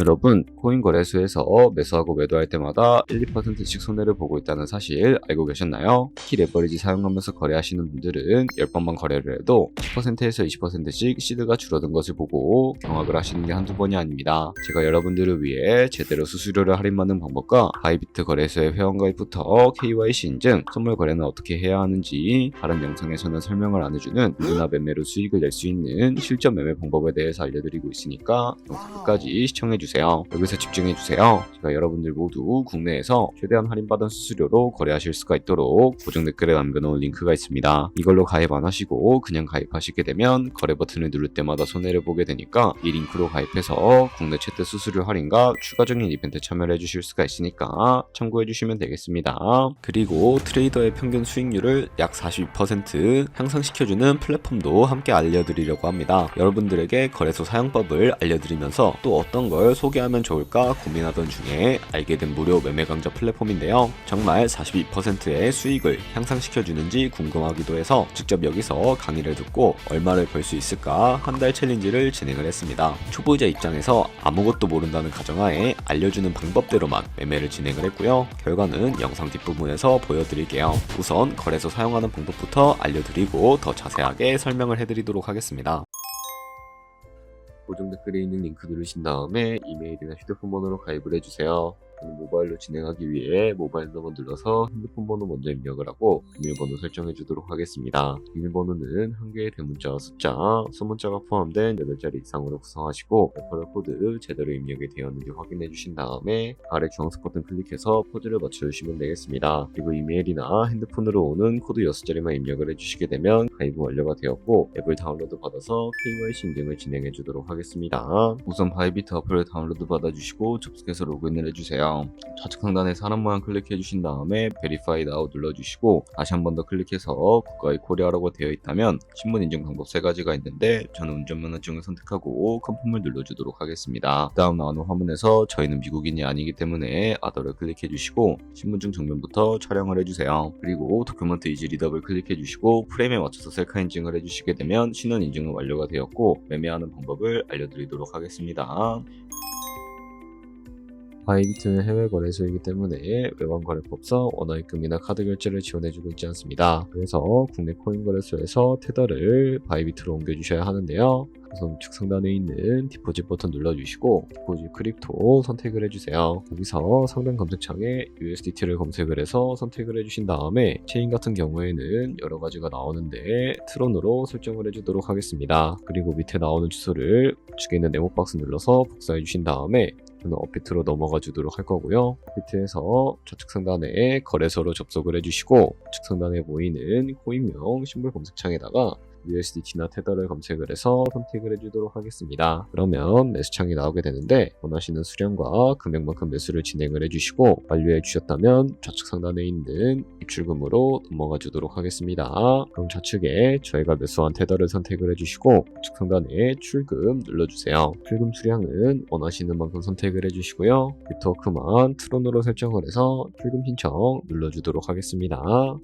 여러분, 코인 거래소에서 매수하고 매도할 때마다 1, 2%씩 손해를 보고 있다는 사실 알고 계셨나요? 특히 레버리지 사용하면서 거래하시는 분들은 10번만 거래를 해도 10%에서 20%씩 시드가 줄어든 것을 보고 경악을 하시는 게 한두 번이 아닙니다. 제가 여러분들을 위해 제대로 수수료를 할인받는 방법과 바이비트 거래소의 회원가입부터 KYC 인증, 선물 거래는 어떻게 해야 하는지 다른 영상에서는 설명을 안 해주는 누구나 매매로 수익을 낼 수 있는 실전 매매 방법에 대해서 알려드리고 있으니까 영상 끝까지 시청해주세요. 여기서 집중해주세요. 제가 여러분들 모두 국내에서 최대한 할인받은 수수료로 거래하실 수가 있도록 고정 댓글에 남겨놓은 링크가 있습니다. 이걸로 가입 안 하시고 그냥 가입하시게 되면 거래 버튼을 누를 때마다 손해를 보게 되니까 이 링크로 가입해서 국내 최대 수수료 할인과 추가적인 이벤트 참여를 해주실 수가 있으니까 참고해주시면 되겠습니다. 그리고 트레이더의 평균 수익률을 약 42% 향상시켜주는 플랫폼도 함께 알려드리려고 합니다. 여러분들에게 거래소 사용법을 알려드리면서 또 어떤 걸 소개하면 좋을까 고민하던 중에 알게 된 무료 매매 강좌 플랫폼인데요. 정말 42%의 수익을 향상시켜주는지 궁금하기도 해서 직접 여기서 강의를 듣고 얼마를 벌 수 있을까 한 달 챌린지를 진행을 했습니다. 초보자 입장에서 아무것도 모른다는 가정하에 알려주는 방법대로만 매매를 진행을 했고요. 결과는 영상 뒷부분에서 보여드릴게요. 우선 거래소 사용하는 방법부터 알려드리고 더 자세하게 설명을 해드리도록 하겠습니다. 고정 댓글에 있는 링크 누르신 다음에 이메일이나 휴대폰 번호로 가입을 해주세요. 저는 모바일로 진행하기 위해 모바일 넘버 눌러서 핸드폰 번호 먼저 입력을 하고 비밀번호 설정해 주도록 하겠습니다. 비밀번호는 한 개의 대문자와 숫자, 소문자가 포함된 8자리 이상으로 구성하시고 레퍼럴 코드 제대로 입력이 되었는지 확인해 주신 다음에 아래 주황색 버튼 클릭해서 코드를 맞춰주시면 되겠습니다. 그리고 이메일이나 핸드폰으로 오는 코드 6자리만 입력을 해주시게 되면 가입은 완료가 되었고 앱을 다운로드 받아서 KYC 인증을 진행해 주도록 하겠습니다. 우선 바이비트 어플을 다운로드 받아주시고 접속해서 로그인을 해주세요. 좌측 상단에 사람 모양 클릭해 주신 다음에 Verify Now 눌러주시고 다시 한 번 더 클릭해서 국가의 코리아라고 되어 있다면 신분 인증 방법 3가지가 있는데 저는 운전면허증을 선택하고 컨펌을 눌러주도록 하겠습니다. 다음 나오는 화면에서 저희는 미국인이 아니기 때문에 아더를 클릭해 주시고 신분증 정면부터 촬영을 해주세요. 그리고 도큐먼트 이지 리더블 클릭해 주시고 프레임에 맞춰서 셀카 인증을 해주시게 되면 신원 인증은 완료가 되었고 매매하는 방법을 알려드리도록 하겠습니다. 바이비트는 해외 거래소이기 때문에 외환 거래법상 원화입금이나 카드 결제를 지원해주고 있지 않습니다. 그래서 국내 코인 거래소에서 테더를 바이비트로 옮겨주셔야 하는데요. 우선 우측 상단에 있는 디포짓 버튼 눌러주시고 디포짓 크립토 선택을 해주세요. 여기서 상단 검색창에 USDT를 검색을 해서 선택을 해주신 다음에 체인 같은 경우에는 여러 가지가 나오는데 트론으로 설정을 해주도록 하겠습니다. 그리고 밑에 나오는 주소를 우측에 있는 네모 박스 눌러서 복사해 주신 다음에 저는 업비트로 넘어가 주도록 할 거고요. 업비트에서 좌측 상단에 거래소로 접속을 해주시고 우측 상단에 보이는 코인명 심볼 검색창에다가 USDT나 테더를 검색을 해서 선택을 해주도록 하겠습니다. 그러면 매수창이 나오게 되는데 원하시는 수량과 금액만큼 매수를 진행을 해주시고 완료해 주셨다면 좌측 상단에 있는 입출금으로 넘어가 주도록 하겠습니다. 그럼 좌측에 저희가 매수한 테더를 선택을 해주시고 우측 상단에 출금 눌러주세요. 출금 수량은 원하시는 만큼 선택을 해주시고요. 네트워크만 트론으로 설정을 해서 출금 신청 눌러주도록 하겠습니다.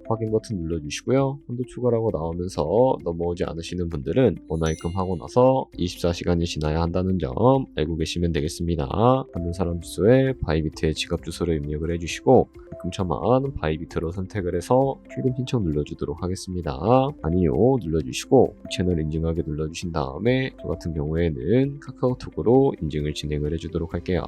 확인 버튼 눌러주시고요. 한도 추가라고 나오면서 넘어오지 않으시는 분들은 원화입금 하고 나서 24시간이 지나야 한다는 점 알고 계시면 되겠습니다. 받는 사람 주소에 바이비트의 지갑 주소를 입력을 해주시고 입금처만 바이비트로 선택을 해서 출금 신청 눌러주도록 하겠습니다. 아니요 눌러주시고 채널 인증하게 눌러주신 다음에 저 같은 경우에는 카카오톡으로 인증을 진행을 해주도록 할게요.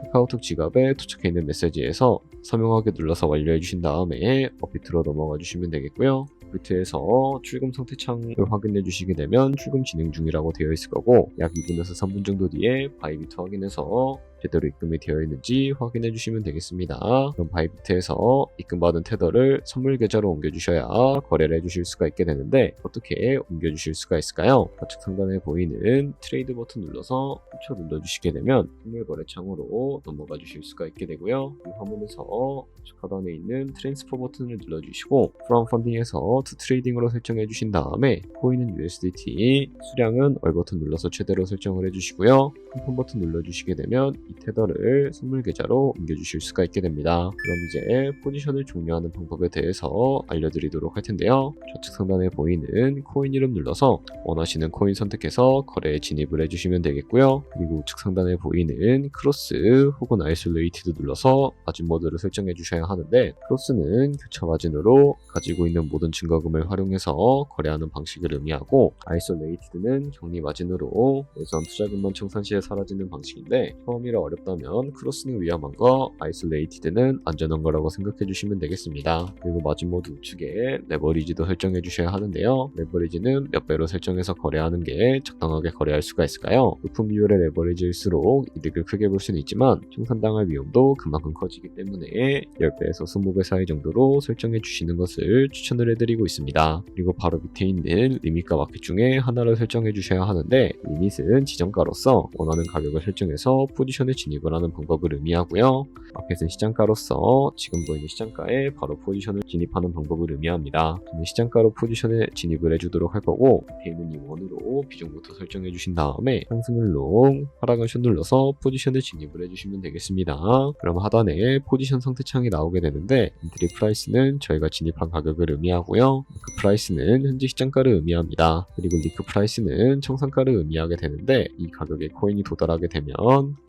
카카오톡 지갑에 도착해 있는 메시지에서 서명하게 눌러서 완료해 주신 다음에 업비트로 넘어가 주시면 되겠고요. 업비트에서 출금 상태창을 확인해 주시게 되면 출금 진행 중이라고 되어 있을 거고 약 2분에서 3분 정도 뒤에 바이비트 확인해서 제대로 입금이 되어 있는지 확인해 주시면 되겠습니다. 그럼 바이비트에서 입금받은 테더를 선물 계좌로 옮겨주셔야 거래를 해주실 수가 있게 되는데 어떻게 옮겨주실 수가 있을까요? 좌측 상단에 보이는 트레이드 버튼 눌러서 캡처 눌러주시게 되면 선물 거래 창으로 넘어가 주실 수가 있게 되고요. 이 화면에서 좌측 하단에 있는 트랜스퍼 버튼을 눌러주시고 프롬 펀딩에서 투 트레이딩으로 설정해 주신 다음에 코인은 USDT, 수량은 얼 버튼 눌러서 최대로 설정을 해주시고요. 컨펌 버튼 눌러주시게 되면 이 테더를 선물 계좌로 옮겨주실 수가 있게 됩니다. 그럼 이제 포지션을 종료하는 방법에 대해서 알려드리도록 할 텐데요. 좌측 상단에 보이는 코인 이름 눌러서 원하시는 코인 선택해서 거래에 진입을 해주시면 되겠고요. 그리고 우측 상단에 보이는 크로스 혹은 아이솔레이티드 눌러서 마진 모드를 설정해 주셔야 하는데, 크로스는 교차 마진으로 가지고 있는 모든 증거금을 활용해서 거래하는 방식을 의미하고, 아이솔레이티드는 격리 마진으로 우선 투자금만 청산 시에 사라지는 방식인데, 처음이라 어렵다면 크로스는 위험한 거, 아이솔레이티드는 안전한 거라고 생각해 주시면 되겠습니다. 그리고 마진 모드 우측에 레버리지도 설정해 주셔야 하는데요. 레버리지는 몇 배로 설정해서 거래하는 게 적당하게 거래할 수가 있을까요? 높은 비율의 레버리지일수록 이득을 크게 볼 수는 있지만 청산당할 위험도 그만큼 커지기 때문에 10배에서 20배 사이 정도로 설정해 주시는 것을 추천을 해드리고 있습니다. 그리고 바로 밑에 있는 리밋과 마켓 중에 하나를 설정해 주셔야 하는데, 리밋은 지정가로서 원하는 가격을 설정해서 포지션에 진입을 하는 방법을 의미하고요. 마켓은 시장가로서 지금 보이는 시장가에 바로 포지션을 진입하는 방법을 의미합니다. 저는 시장가로 포지션에 진입을 해주도록 할 거고, 밑에 있는 이 원으로 비중부터 설정해 주신 다음에 상승을 롱, 하락은 숏 눌러서 포지션에 진입을 해주시면 되겠습니다. 그럼 하단에 포지션 상태창이 나오게 되는데, 엔트리 프라이스는 저희가 진입한 가격을 의미하고요. 그 프라이스는 현재 시장가를 의미합니다. 그리고 리크 프라이스는 청산가를 의미하게 되는데, 이 가격에 코인이 도달하게 되면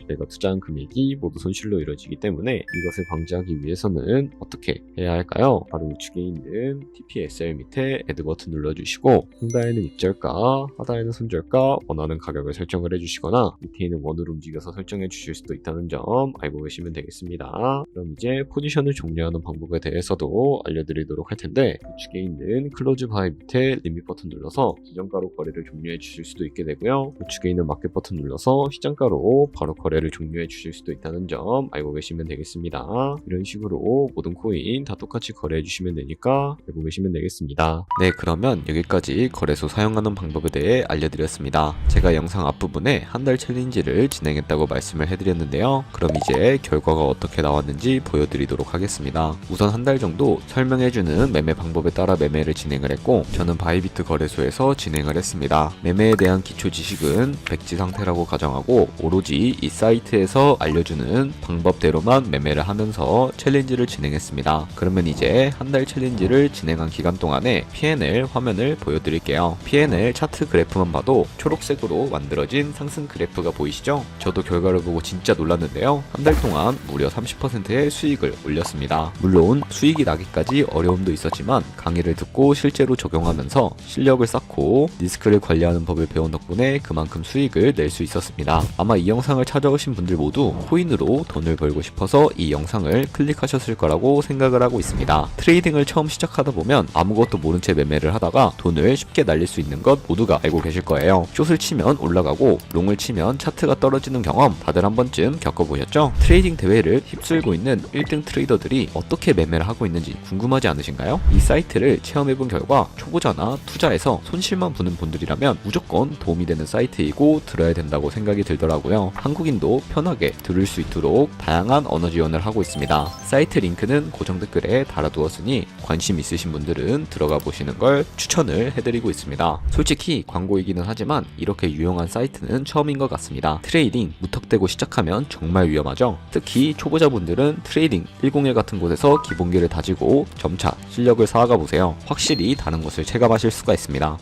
저희가 투자한 금액이 모두 손실로 이루어지기 때문에 이것을 방지하기 위해서는 어떻게 해야 할까요? 바로 우측에 있는 TPSL 밑에 애드 버튼 눌러주시고, 상단에는 입절가, 하단에는 손절가, 원하는 가격을 설정을 해주시거나 밑에 있는 원으로 움직여서 설정해 주실 수도 있다는 점 알고 계시면 되겠습니다. 그럼 이제 포지션을 종료하는 방법에 대해서도 알려드리도록 할 텐데, 우측에 있는 클로즈 바이 밑에 리밋 버튼 눌러서 기존가로 거래를 종료해 주실 수도 있게 되고요. 우측에 있는 마켓 버튼 눌러서 시장가로 바로 거래를 종료해 주실 수도 있다는 점 알고 계시면 되겠습니다. 이런 식으로 모든 코인 다 똑같이 거래해 주시면 되니까 알고 계시면 되겠습니다. 네, 그러면 여기까지 거래소 사용하는 방법에 대해 알려드렸습니다. 제가 영상 앞부분에 한 달 챌린지를 진행했다고 말씀을 해드렸는데요. 그럼 이제 결과가 어떻게 나왔는지 보여드리도록 하겠습니다. 우선 한 달 정도 설명해주는 매매 방법에 따라 매매를 진행을 했고, 저는 바이비트 거래소에서 진행을 했습니다. 매매에 대한 기초 지식은 백지 상태라고 가정하고, 오로지 이 사이트에서 알려주는 방법대로만 매매를 하면서 챌린지를 진행했습니다. 그러면 이제 한 달 챌린지를 진행한 기간 동안에 P&L 화면을 보여드릴게요. P&L 차트 그래프만 봐도 초록색으로 만들어진 상승 그래프가 보이시죠? 저도 결과를 보고 진짜 놀랐는데요. 한 달 동안 무려 30%의 수익을 올렸습니다. 물론 수익이 나기까지 어려움도 있었지만 강의를 듣고 실제로 적용하면서 실력을 쌓고 리스크를 관리하는 법을 배운 덕분에 그만큼 수익을 낼 수 있었습니다. 아마 이 영상을 찾아오신 분들 모두 코인으로 돈을 벌고 싶어서 이 영상을 클릭하셨을 거라고 생각을 하고 있습니다. 트레이딩을 처음 시작하다 보면 아무것도 모른 채 매매를 하다가 돈을 쉽게 날릴 수 있는 것 모두가 알고 계실 거예요. 숏을 치면 올라가고 롱을 치면 차트가 떨어지는 경험 다들 한 번쯤 겪어보셨죠? 트레이딩 대회를 휩쓸고 있는 1등 트레이더들이 어떻게 매매를 하고 있는지 궁금하지 않으신가요? 이 사이트를 체험해본 결과 초보자나 투자에서 손실만 보는 분들이라면 무조건 도움이 되는 사이트이고 들어야 된다고 생각이 들더라고요. 한국인도 편하게 들을 수 있도록 다양한 언어 지원을 하고 있습니다. 사이트 링크는 고정 댓글에 달아두었으니 관심 있으신 분들은 들어가 보시는 걸 추천을 해드리고 있습니다. 솔직히 광고이기는 하지만 이렇게 유용한 사이트는 처음인 것 같습니다. 트레이딩 무턱대고 시작하면 정말 위험하죠. 특히 초보자분들은 트레이딩 101 같은 곳에서 기본기를 다지고 점차 실력을 쌓아가 보세요. 확실히 다른 것을 체감하실 수가 있습니다.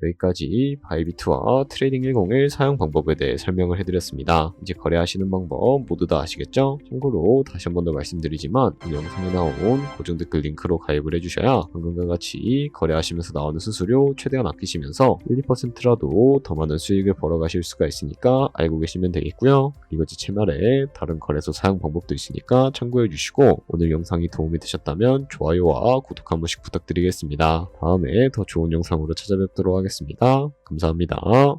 여기까지 바이비트와 트레이딩 101 사용 방법에 대해 설명을 해드렸습니다. 이제 거래하시는 방법 모두 다 아시겠죠? 참고로 다시 한 번 더 말씀드리지만 이 영상에 나온 고정 댓글 링크로 가입을 해주셔야 방금과 같이 거래하시면서 나오는 수수료 최대한 아끼시면서 1, 2%라도 더 많은 수익을 벌어가실 수가 있으니까 알고 계시면 되겠고요. 그리고 제 채널에 다른 거래소 사용 방법도 있으니까 참고해 주시고, 오늘 영상이 도움이 되셨다면 좋아요와 구독 한 번씩 부탁드리겠습니다. 다음에 더 좋은 영상으로 찾아뵙도록 하겠습니다. 감사합니다.